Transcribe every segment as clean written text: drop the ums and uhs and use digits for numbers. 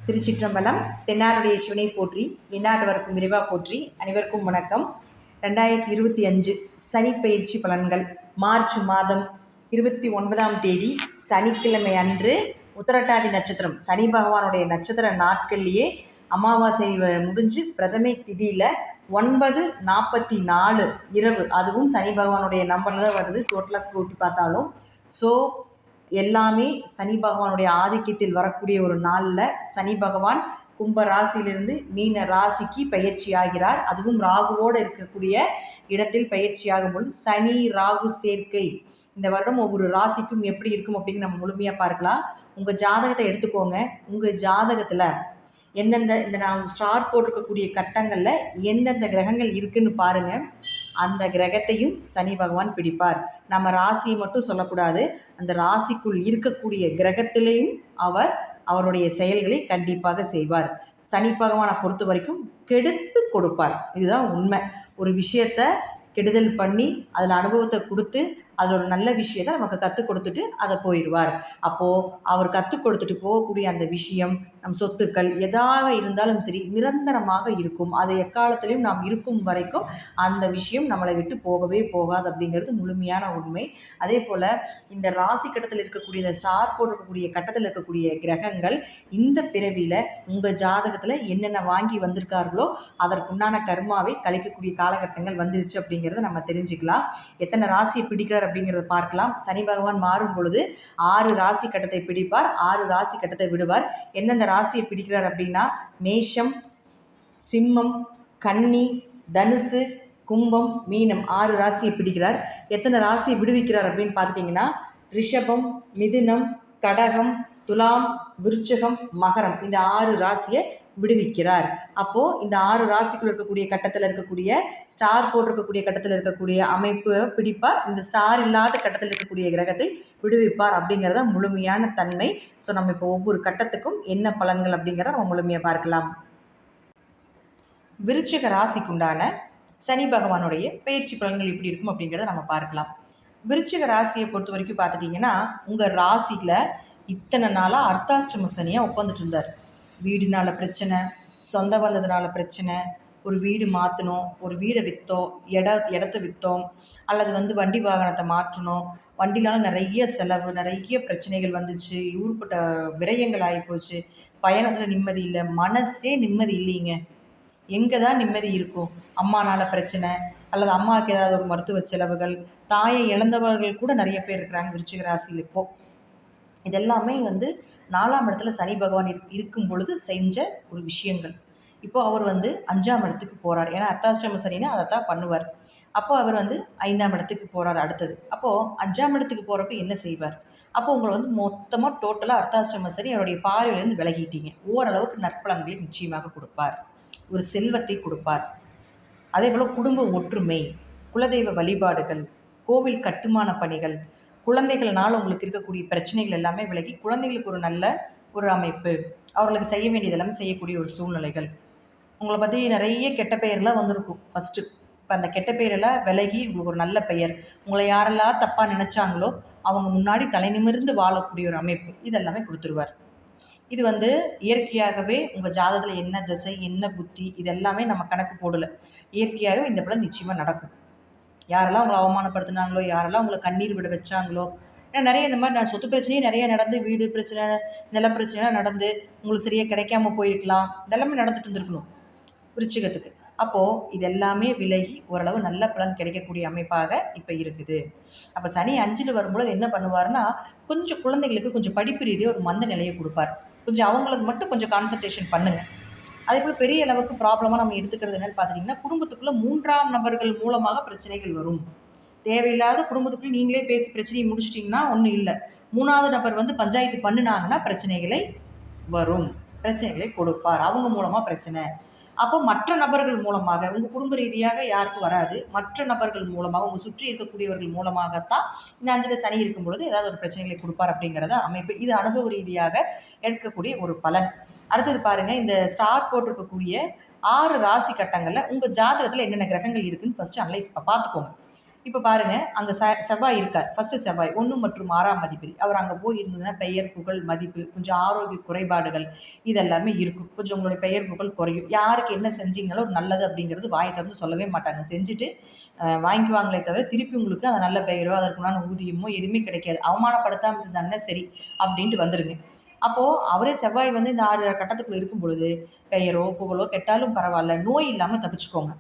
திருச்சிற்றம்பலம். தென்னாடுடைய சிவனை போற்றி, எந்நாட்டவர்க்கும் இறைவா போற்றி. அனைவருக்கும் வணக்கம். 2025 சனி பயிற்சி பலன்கள். மார்ச் மாதம் 29ஆம் தேதி சனிக்கிழமை அன்று உத்திரட்டாதி நட்சத்திரம், சனி பகவானுடைய நட்சத்திர நாட்கள்லேயே அமாவாசை முடிஞ்சு பிரதமை திதியில் 9:44 இரவு, அதுவும் சனி பகவானுடைய நம்பரில் தான் வருது. டோட்டலாக கூட்டி பார்த்தாலும் எல்லாமே சனி பகவானுடைய ஆதிக்கத்தில் வரக்கூடிய ஒரு நாளில் சனி பகவான் கும்ப ராசியிலிருந்து மீன ராசிக்கு பயிற்சி ஆகிறார். அதுவும் ராகுவோடு இருக்கக்கூடிய இடத்தில் பயிற்சி ஆகும்பொழுது சனி ராகு சேர்க்கை இந்த வருடம் ஒவ்வொரு ராசிக்கும் எப்படி இருக்கும் அப்படின்னு நம்ம முழுமையாக பார்க்கலாம். உங்கள் ஜாதகத்தை எடுத்துக்கோங்க. உங்கள் ஜாதகத்தில் எந்தெந்த இந்த நான் ஸ்டார் போட்டிருக்கக்கூடிய கட்டங்களில் எந்தெந்த கிரகங்கள் இருக்குன்னு பாருங்கள். அந்த கிரகத்தையும் சனி பகவான் பிடிப்பார். நம்ம ராசியை மட்டும் சொல்லக்கூடாது, அந்த ராசிக்குள் இருக்கக்கூடிய கிரகத்திலையும் அவருடைய செயல்களை கண்டிப்பாக செய்வார். சனி பகவானை பொறுத்த வரைக்கும் கெடுத்து கொடுப்பார். இதுதான் உண்மை. ஒரு விஷயத்தை கெடுதல் பண்ணி அதில் அனுபவத்தை கொடுத்து அதில் ஒரு நல்ல விஷயத்தை நமக்கு கற்றுக் கொடுத்துட்டு அதை போயிடுவார். அப்போது அவர் கற்றுக் கொடுத்துட்டு போகக்கூடிய அந்த விஷயம் நம் சொத்துக்கள் எதாக இருந்தாலும் சரி நிரந்தரமாக இருக்கும். அது எக்காலத்திலையும் நாம் இருக்கும் வரைக்கும் அந்த விஷயம் நம்மளை விட்டு போகவே போகாது அப்படிங்கிறது முழுமையான உண்மை. அதே போல் இந்த ராசி கட்டத்தில் இருக்கக்கூடிய இந்த ஸ்டார் போட்டிருக்கக்கூடிய கட்டத்தில் இருக்கக்கூடிய கிரகங்கள் இந்த பிறவியில் உங்கள் ஜாதகத்தில் என்னென்ன வாங்கி வந்திருக்கார்களோ அதற்குண்டான கர்மாவை கழிக்கக்கூடிய காலகட்டங்கள் வந்துருச்சு அப்படிங்கிறத நம்ம தெரிஞ்சுக்கலாம். எத்தனை ராசியை பிடிக்கிறார் அப்படிங்கிறத பார்க்கலாம். சனி பகவான் மாறும் பொழுது 6 ராசி கட்டத்தை பிடிப்பார், 6 ராசி கட்டத்தை விடுவார். எந்தெந்த ராசியை பிடிக்கிறார் அப்படின்னா மேஷம், சிம்மம், கன்னி, தனுசு, கும்பம், மீனம் 6 ராசியை பிடிக்கிறார். எத்தனை ராசியை விடுவிக்கிறார் அப்படின்னு பார்த்துட்டிங்கன்னா ரிஷபம், மிதுனம், கடகம், துலாம், விருச்சகம், மகரம் இந்த 6 ராசியை விடுவிக்கிறார். அப்போது இந்த 6 ராசிக்குள்ள இருக்கக்கூடிய கட்டத்தில் இருக்கக்கூடிய ஸ்டார் போட்டிருக்கக்கூடிய கட்டத்தில் இருக்கக்கூடிய அமைப்பு பிடிப்பார். இந்த ஸ்டார் இல்லாத கட்டத்தில் இருக்கக்கூடிய கிரகத்தை விடுவிப்பார் அப்படிங்கிறத முழுமையான தன்மை. ஸோ நம்ம இப்போ ஒவ்வொரு கட்டத்துக்கும் என்ன பலன்கள் அப்படிங்கிறத நம்ம முழுமையாக பார்க்கலாம். விருச்சிக ராசிக்குண்டான சனி பகவானுடைய பயிற்சி பலன்கள் எப்படி இருக்கும் அப்படிங்கிறத நம்ம பார்க்கலாம். விருச்சிக ராசியை பொறுத்த வரைக்கும் பார்த்துட்டிங்கன்னா உங்கள் ராசியில் இத்தனை நாளாக அர்த்தாஷ்டம சனியாக உட்காந்துட்டு இருந்தார். வீடுனால பிரச்சனை, சொந்த வந்ததுனால பிரச்சனை, ஒரு வீடு மாற்றணும், ஒரு வீடை விற்றோம், இடத்த விற்றோம், அல்லது வண்டி வாகனத்தை மாற்றணும், வண்டினால நிறைய செலவு, நிறைய பிரச்சனைகள் வந்துச்சு, ஊருப்பட்ட விரயங்கள் ஆகிப்போச்சு, பயணத்தில் நிம்மதி இல்லை, மனசே நிம்மதி இல்லைங்க. எங்கே தான் நிம்மதி இருக்கும்? அம்மானால பிரச்சனை, அல்லது அம்மாவுக்கு ஏதாவது ஒரு மருத்துவ செலவுகள், தாயை இழந்தவர்கள் கூட நிறைய பேர் இருக்கிறாங்க விருச்சிக ராசியில். இப்போது இதெல்லாமே 4ஆம் இடத்துல சனி பகவான் இருக்கும் பொழுது செஞ்ச ஒரு விஷயங்கள். இப்போது அவர் 5ஆம் இடத்துக்கு போகிறார். ஏன்னா அர்த்தாஷ்டம சனின்னு அதை தான் பண்ணுவார். அப்போ அவர் 5ஆம் இடத்துக்கு போகிறார் அடுத்தது. அப்போது 5ஆம் இடத்துக்கு போகிறப்ப என்ன செய்வார்? அப்போ உங்களை மொத்தமாக டோட்டலாக அர்த்தாஷ்டம சனி அவருடைய பார்வையிலேருந்து விலகிட்டீங்க. ஓரளவுக்கு நற்பலன்களை நிச்சயமாக கொடுப்பார். ஒரு செல்வத்தை கொடுப்பார். அதே போல் குடும்ப ஒற்றுமை, குலதெய்வ வழிபாடுகள், கோவில் கட்டுமான பணிகள், குழந்தைகள்னால் உங்களுக்கு இருக்கக்கூடிய பிரச்சனைகள் எல்லாமே விலகி குழந்தைகளுக்கு ஒரு நல்ல ஒரு அமைப்பு, அவர்களுக்கு செய்ய வேண்டியதெல்லாமே செய்யக்கூடிய ஒரு சூழ்நிலைகள். உங்களை பற்றி நிறைய கெட்ட பெயர்லாம் வந்திருக்கும் ஃபஸ்ட்டு. இப்போ அந்த கெட்ட பெயரெல்லாம் விலகி உங்களுக்கு ஒரு நல்ல பெயர், உங்களை யாரெல்லாம் தப்பாக நினச்சாங்களோ அவங்க முன்னாடி தலை நிமிர்ந்து வாழக்கூடிய ஒரு அமைப்பு இதெல்லாமே கொடுத்துருவார். இது இயற்கையாகவே உங்கள் ஜாதகத்தில் என்ன திசை, என்ன புத்தி இதெல்லாமே நம்ம கணக்கு போடலை. இயற்கையாகவே இந்த பலன் நிச்சயமாக நடக்கும். யாரெல்லாம் உங்களை அவமானப்படுத்தினாங்களோ, யாரெல்லாம் உங்களை கண்ணீர் விட வச்சாங்களோ, ஏன்னா நிறைய இந்த மாதிரி நான் சொத்து பிரச்சனையும் நிறைய நடந்து, வீடு பிரச்சனை, நில பிரச்சனைலாம் நடந்து உங்களுக்கு சரியாக கிடைக்காம போயிருக்கலாம். இதெல்லாமே நடந்துட்டு இருந்திருக்கணும் விருச்சிகத்துக்கு. அப்போது இதெல்லாமே விலகி ஓரளவு நல்ல பலன் கிடைக்கக்கூடிய அமைப்பாக இப்போ இருக்குது. அப்போ சனி 5ல் வரும்பொழுது என்ன பண்ணுவார்னா கொஞ்சம் குழந்தைகளுக்கு கொஞ்சம் படிப்பு ரீதியாக ஒரு மந்த நிலையை கொடுப்பார். கொஞ்சம் அவங்களுக்கு மட்டும் கொஞ்சம் கான்சன்ட்ரேஷன் பண்ணுங்கள். அதே போல் பெரிய அளவுக்கு ப்ராப்ளமாக நம்ம எடுத்துக்கிறது என்னென்னு பார்த்துட்டிங்கன்னா குடும்பத்துக்குள்ளே 3ஆம் நபர்கள் மூலமாக பிரச்சனைகள் வரும். தேவையில்லாத குடும்பத்துக்குள்ளே நீங்களே பேசி பிரச்சனையை முடிச்சிட்டிங்கன்னா ஒன்றும் இல்லை. 3ஆவது நபர் பஞ்சாயத்து பண்ணினாங்கன்னா பிரச்சனைகளை வரும், பிரச்சனைகளை கொடுப்பார். அவங்க மூலமாக பிரச்சனை. அப்போ மற்ற நபர்கள் மூலமாக உங்கள் குடும்ப ரீதியாக யாருக்கும் வராது, மற்ற நபர்கள் மூலமாக உங்கள் சுற்றி இருக்கக்கூடியவர்கள் மூலமாகத்தான் இந்த 5ல் சனி இருக்கும் பொழுது ஏதாவது ஒரு பிரச்சனைகளை கொடுப்பார் அப்படிங்கிறத அமைப்பு. இது அனுபவ ரீதியாக எடுக்கக்கூடிய ஒரு பலன். அடுத்தது பாருங்கள், இந்த ஸ்டார் போட்டிருக்கக்கூடிய 6 ராசி கட்டங்களில் உங்கள் ஜாதகத்தில் என்னென்ன கிரகங்கள் இருக்குதுன்னு ஃபஸ்ட்டு அனலைஸ் பார்த்துக்கோங்க. இப்போ பாருங்க, அங்க செவ்வாய் இருக்கார். ஃபர்ஸ்ட்டு செவ்வாய் 1 மற்றும் 6ஆம் அதிபதி. அவர் அங்க போய் இருந்ததுன்னா பெயர், புகழ், மதிப்பு, கொஞ்சம் ஆரோக்கிய குறைபாடுகள் இதெல்லாமே இருக்கும். கொஞ்சம் உங்களுடைய பெயர், புகழ் குறையும். யாருக்கு என்ன செஞ்சீங்கனாலும் ஒரு நல்லது அப்படிங்கிறது வாய திறந்து சொல்லவே மாட்டாங்க. செஞ்சுட்டு வாங்கிக்குவாங்களே தவிர, திருப்பி உங்களுக்கு அந்த நல்ல பெயரோ, அதற்குண்டான ஊதியமோ எதுவுமே கிடைக்காது. அவமானப்படுத்தாம இருந்தாங்கன்னா சரி, அப்படின்ட்டு வந்துருங்க. அப்போ அவரே செவ்வாய் வந்து இந்த 6 கட்டத்துக்குள்ள இருக்கும் பொழுது, பெயரோ, புகழோ கெட்டாலும் பரவால்ல. நோய் இல்லாம தப்பிச்சுக்கோங்க.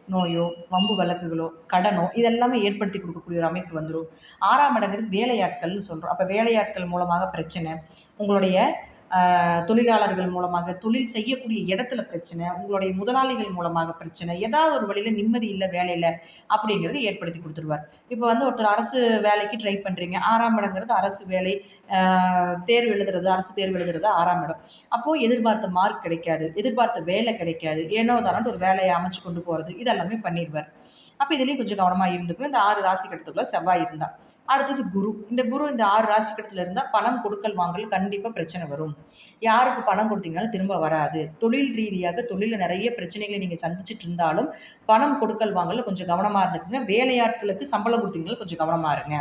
நோயோ, வம்பு வழக்குகளோ, கடனோ இதெல்லாமே ஏற்படுத்தி குடுக்கக்கூடிய ஒரு அமைப்பு வந்துரும். 6ஆம் இடங்கிறது வேலையாட்கள்னு சொல்றோம். அப்ப வேலையாட்கள் மூலமாக பிரச்சனை. உங்களுடைய தொழிலாளர்கள் மூலமாக, தொழில் செய்யக்கூடிய இடத்துல பிரச்சனை, உங்களுடைய முதலாளிகள் மூலமாக பிரச்சனை, ஏதாவது ஒரு வழியில நிம்மதி இல்ல வேலையில அப்படிங்கிறது ஏற்படுத்தி குடுத்துருவார். இப்ப வந்து ஒருத்தர் அரசு வேலைக்கு ட்ரை பண்றீங்க. 6ஆம் இடங்கிறது அரசு வேலை, தேர்வு எழுதுறது, அரசு தேர்வு எழுதுறது 6ஆம் இடம். அப்போ எதிர்பார்த்த மார்க் கிடைக்காது. எதிர்பார்த்த வேலை கிடைக்காது. ஏனோ தானோன்ட்டு ஒரு வேலைய அமைச்சு கொண்டு போறது, இதெல்லாமே பண்ணிருவார். அப்ப இதுலயும் கொஞ்சம் கவனமா இருந்துக்கணும். இந்த 6 ராசி கட்டத்துக்குள்ள செவ்வாய் இருந்தா. அடுத்தது குரு. இந்த குரு இந்த 6 ராசி கட்டத்துல இருந்தா பணம் கொடுக்கல் வாங்கல் கண்டிப்பா பிரச்சனை வரும். யாருக்கு பணம் கொடுத்தீங்கனாலும் திரும்ப வராது. தொழில் ரீதியாக தொழில்ல நெறைய பிரச்சனைகளை நீங்க சந்திச்சுட்டு இருந்தாலும், பணம் கொடுக்கல் வாங்கல்ல கொஞ்சம் கவனமா இருந்துக்குங்க. வேலையாட்களுக்கு சம்பளம் குடுத்தீங்கன்னா கொஞ்சம் கவனமா இருங்க.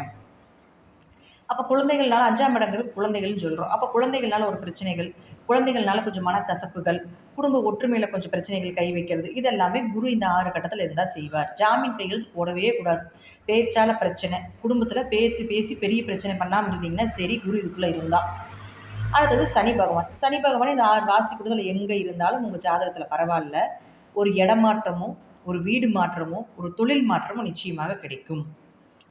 அப்ப குழந்தைகள்னால 5ஆம் இடங்கிறது குழந்தைகள்னு சொல்றோம். அப்ப குழந்தைகள்னால ஒரு பிரச்சனைகள், குழந்தைகள்னால கொஞ்சம் மனக்கசப்புகள், குடும்ப ஒற்றுமையில கொஞ்சம் பிரச்சனைகள் கை வைக்கிறது, இதெல்லாமே குரு இந்த 6 கட்டத்துல இருந்தா செய்வார். ஜாமீன் கையெழுத்து போடவே கூடாது. பேச்சால பிரச்சனை, குடும்பத்துல பேசி பேசி பெரிய பிரச்சனை பண்ணாம இருந்தீங்கன்னா சரி, குரு இதுக்குள்ள இருந்தா. அடுத்தது சனி பகவான். சனி பகவான் இந்த 6 ராசி கூடத்துல எங்க இருந்தாலும் உங்க ஜாதகத்துல பரவால்ல. ஒரு இடமாற்றமோ, ஒரு வீடு மாற்றமோ, ஒரு தொழில் மாற்றமோ நிச்சயமாக கிடைக்கும்.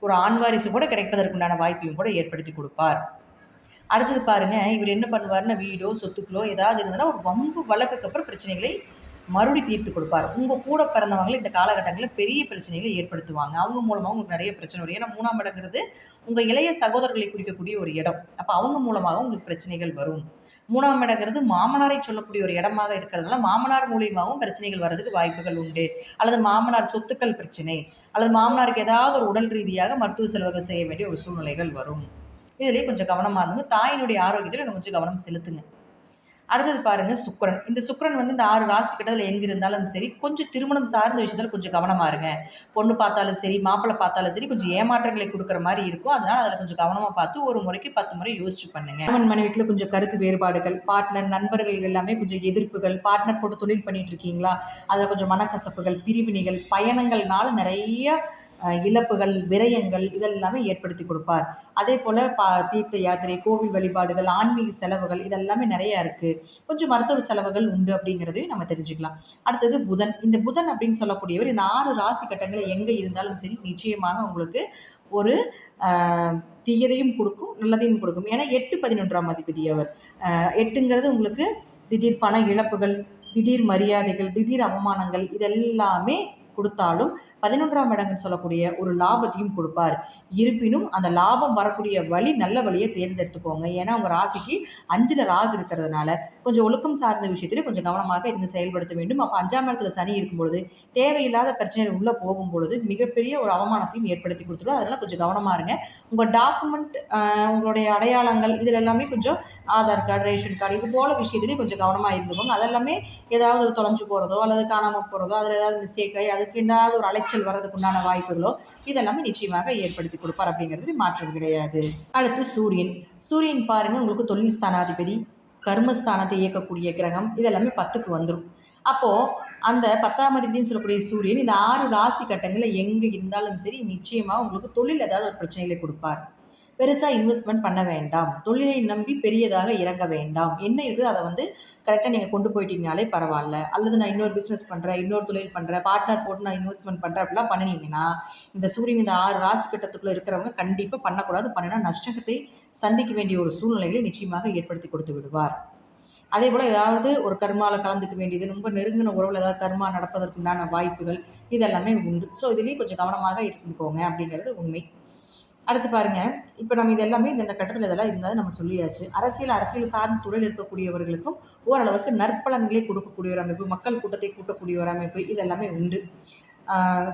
ஒரு ஆண் வாரிசு கூட கிடைப்பதற்குண்டான வாய்ப்பையும் கூட ஏற்படுத்தி குடுப்பார். அடுத்தது பாருங்க, இவரு என்ன பண்ணுவாருன்னா, வீடோ, சொத்துக்களோ ஏதாவது இருந்ததுன்னா, ஒரு வம்பு வழக்குக்கு அப்புறம் பிரச்சனைகளை மறுபடி தீர்த்து குடுப்பார். உங்க கூட பிறந்தவங்கள இந்த காலகட்டங்கள்ல பெரிய பிரச்சனைகளை ஏற்படுத்துவாங்க. அவங்க மூலமா உங்களுக்கு நெறைய பிரச்சனை வரும். ஏன்னா 3ஆம் இடங்கிறது உங்க இளைய சகோதரர்களை குறிக்கக்கூடிய ஒரு இடம். அப்ப அவங்க மூலமாக உங்களுக்கு பிரச்சனைகள் வரும். 3ஆம் இடங்கிறது மாமனாரை சொல்லக்கூடிய ஒரு இடமாக இருக்கிறதுனால, மாமனார் மூலியமாவும் பிரச்சனைகள் வர்றதுக்கு வாய்ப்புகள் உண்டு. அல்லது மாமனார் சொத்துக்கள் பிரச்சனை, அல்லது மாமனாருக்கு ஏதாவது ஒரு உடல் ரீதியாக மருத்துவ செலவுகள் செய்ய வேண்டிய ஒரு சூழ்நிலைகள் வரும். இதிலேயே கொஞ்சம் கவனமா இருங்க. தாயினுடைய ஆரோக்கியத்தில இன்னும் கொஞ்சம் கவனம் செலுத்துங்க. அடுத்தது பாருங்க சுக்கிரன். இந்த சுக்கிரன் வந்து இந்த 6 ராசி கட்டத்துல எங்க இருந்தாலும் சரி, கொஞ்சம் திருமணம் சார்ந்த விஷயத்துல கொஞ்சம் கவனமா இருங்க. பொண்ணு பார்த்தாலும் சரி, மாப்பிள்ளை பார்த்தாலும் சரி, கொஞ்சம் ஏமாற்றங்களை குடுக்குற மாரி இருக்கும். அதனால அதில கொஞ்சம் கவனமா பார்த்து ஒரு முறைக்கு 10 முறை யோசிச்சு பண்ணுங்க. கணவன் மனைவிக்குள்ள கொஞ்சம் கருத்து வேறுபாடுகள், பார்ட்னர், நண்பர்கள் எல்லாமே கொஞ்சம் எதிர்ப்புகள், பார்ட்னர் போட்டு தொழில் பண்ணிட்டு இருக்கீங்களா? அதில கொஞ்சம் மனக்கசப்புகள், பிரிவினைகள், பயணங்கள்னால நெறைய இழப்புகள், விரயங்கள் இதெல்லாமே ஏற்படுத்தி குடுப்பார். அதேபோல தீர்த்த யாத்திரை, கோவில் வழிபாடுகள், ஆன்மீக செலவுகள் இதெல்லாமே நெறையா இருக்கு. கொஞ்சம் மருத்துவ செலவுகள் உண்டு அப்படிங்கிறதையும் நம்ம தெரிஞ்சுக்கலாம். அடுத்தது புதன். இந்த புதன் அப்படின்னு சொல்லக்கூடியவர் இந்த 6 ராசி கட்டங்கள்ல எங்க இருந்தாலும் சரி, நிச்சயமாக உங்களுக்கு ஒரு அ தீயதையும் குடுக்கும், நல்லதையும் குடுக்கும். ஏன்னா 8, 11ஆம் அதிபதி அவர். 8ங்கிறது உங்களுக்கு திடீர் பண இழப்புகள், திடீர் மரியாதைகள், திடீர் அவமானங்கள் இதெல்லாமே குடுத்தாலும், 11ஆம் இடம்ன்னு சொல்லக்கூடிய ஒரு லாபத்தையும் குடுப்பார். இருப்பினும் அந்த லாபம் வரக்கூடிய வழி நல்ல வழிய தேர்ந்தெடுத்துக்கோங்க. ஏன்னா, உங்க ராசிக்கு 5ல ராகு இருக்கிறதுனால, கொஞ்சம் ஒழுக்கம் சார்ந்த விஷயத்தில கொஞ்சம் கவனமாக இருந்து செயல்படுத்த வேண்டும். அப்ப 5ஆம் இடத்துல சனி இருக்கும்பொழுது, தேவையில்லாத பிரச்சனைகள் உள்ள போகும்பொழுது, மிகப்பெரிய ஒரு அவமானத்தையும் ஏற்படுத்தி குடுத்துரும். அதனால கொஞ்சம் கவனமா இருங்க. உங்க டாக்குமெண்ட் உங்களுடைய அடையாளங்கள் இதில எல்லாமே கொஞ்சம் ஆதார் கார்டு, ரேஷன் கார்டு இது போல விஷயத்திலயும் கொஞ்சம் கவனமா இருந்துக்கோங்க. அதெல்லாமே ஏதாவது தொலைஞ்சு போறதோ, அல்லது காணாம போறதோ, அதில ஏதாவது மிஸ்டேக் ஆயி அதுக்கு ஏதாவது ஒரு அலைச்சல் வர்றதுக்கு உண்டான வாய்ப்புகளோ, இதெல்லாமே நிச்சயமாக ஏற்படுத்தி குடுப்பார் அப்படிங்கிறதுல மாற்றம் கிடையாது. அடுத்து சூரியன். சூரியன் பாருங்க உங்களுக்கு தொழில் ஸ்தானாதிபதி, கர்மஸ்தானத்தை இயக்கக்கூடிய கிரகம் இதெல்லாமே 10க்கு வந்துரும். அப்போ அந்த 10ஆம் அதிபதின்னு சொல்லக்கூடிய சூரியன் இந்த 6 ராசி கட்டங்கள்ல எங்க இருந்தாலும் சரி, நிச்சயமா உங்களுக்கு தொழில் ஏதாவது ஒரு பிரச்சனைகளை குடுப்பார். பெருசா இன்வெஸ்ட்மென்ட் பண்ண வேண்டாம். தொழிலை நம்பி பெரியதாக இறங்க வேண்டாம். என்ன இருக்குதோ அத வந்து கரெக்ட்டா நீங்க கொண்டு போயிட்டீங்கனாலே பரவால்ல. அல்லது நான் இன்னொரு பிசினஸ் பண்றேன், இன்னொரு தொழில் பண்றேன், பார்ட்னர் போட்டு நான் இன்வெஸ்ட்மென்ட் பண்றேன் அப்படிலாம் பண்ணுனீங்கன்னா, இந்த சூரியன் இந்த 6 ராசி கட்டத்துக்குள்ள இருக்கிறவங்க கண்டிப்பா பண்ணக்கூடாது. பண்ணுனா நஷ்டத்தை சந்திக்க வேண்டிய ஒரு சூழ்நிலைகளை நிச்சயமாக ஏற்படுத்தி கொடுத்து விடுவார். அதேபோல ஏதாவது ஒரு கர்மால கலந்துக்க வேண்டியது, ரொம்ப நெருங்கின உறவுல ஏதாவது கர்மா நடப்பதற்குண்டான வாய்ப்புகள் இதெல்லாமே உண்டு. ஸோ இதுலயும் கொஞ்சம் கவனமாக இருந்துக்கோங்க அப்படிங்கிறது உண்மை. அடுத்து பாருங்க, இப்ப நம்ம இது எல்லாமே இந்த கட்டத்துல இதெல்லாம் இருந்தா நம்ம சொல்லியாச்சு. அரசியல் சார்ந்த துறையில இருக்கக்கூடியவர்களுக்கும் ஓரளவுக்கு நற்பலன்களை கொடுக்கக்கூடிய ஒரு அமைப்பு, மக்கள் கூட்டத்தை கூட்டக்கூடிய ஒரு அமைப்பு இது எல்லாமே உண்டு.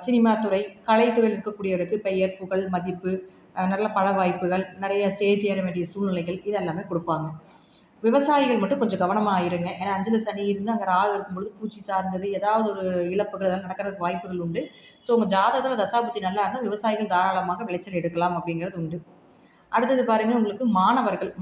சினிமா துறை, கலைத்துறையில் இருக்கக்கூடியவருக்கு பெயர், புகழ், மதிப்பு, நல்ல பட வாய்ப்புகள், நிறைய ஸ்டேஜ் ஏற வேண்டிய சூழ்நிலைகள் இது எல்லாமே குடுப்பாங்க. விவசாயிகள் மட்டும் கொஞ்சம் கவனமாக இருங்க. ஏன்னா 5ல் சனி இருந்து அங்கே ராகு இருக்கும்பொழுது பூச்சி சார்ந்தது ஏதாவது ஒரு இழப்புகள் அதெல்லாம் நடக்கிறதுக்கு வாய்ப்புகள் உண்டு. ஸோ உங்கள் ஜாதகத்தில் தசாபுத்தி நல்லா இருந்தால் விவசாயிகள் தாராளமாக விளைச்சல் எடுக்கலாம் அப்படிங்கிறது உண்டு. அடுத்தது பாருங்க, உங்களுக்கு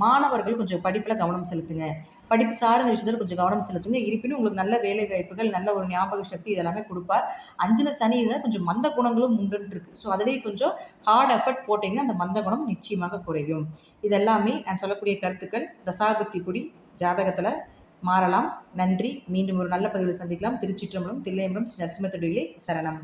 மாணவர்கள் கொஞ்சம் படிப்பில் கவனம் செலுத்துங்க. படிப்பு சார்ந்த விஷயத்துல கொஞ்சம் கவனம் செலுத்துங்க. இருப்பினும் உங்களுக்கு நல்ல வேலை வாய்ப்புகள், நல்ல ஒரு ஞாபக சக்தி இதெல்லாமே குடுப்பார். 5ல் சனி இருந்தால் கொஞ்சம் மந்த குணங்களும் உண்டுன்னு இருக்கு. ஸோ அதிலேயே கொஞ்சம் ஹார்ட் எஃபர்ட் போட்டீங்கன்னா அந்த மந்த குணம் நிச்சயமாக குறையும். இதெல்லாமே நான் சொல்லக்கூடிய கருத்துக்கள் தசாபுத்திப்படி ஜாதகத்துல மாறலாம். நன்றி. மீண்டும் ஒரு நல்ல பதிவில் சந்திக்கலாம். திருச்சிற்றம்பலம், தில்லையம்பலம், ஸ்ரீ நரசிம்ம தொடிலே சரணம்.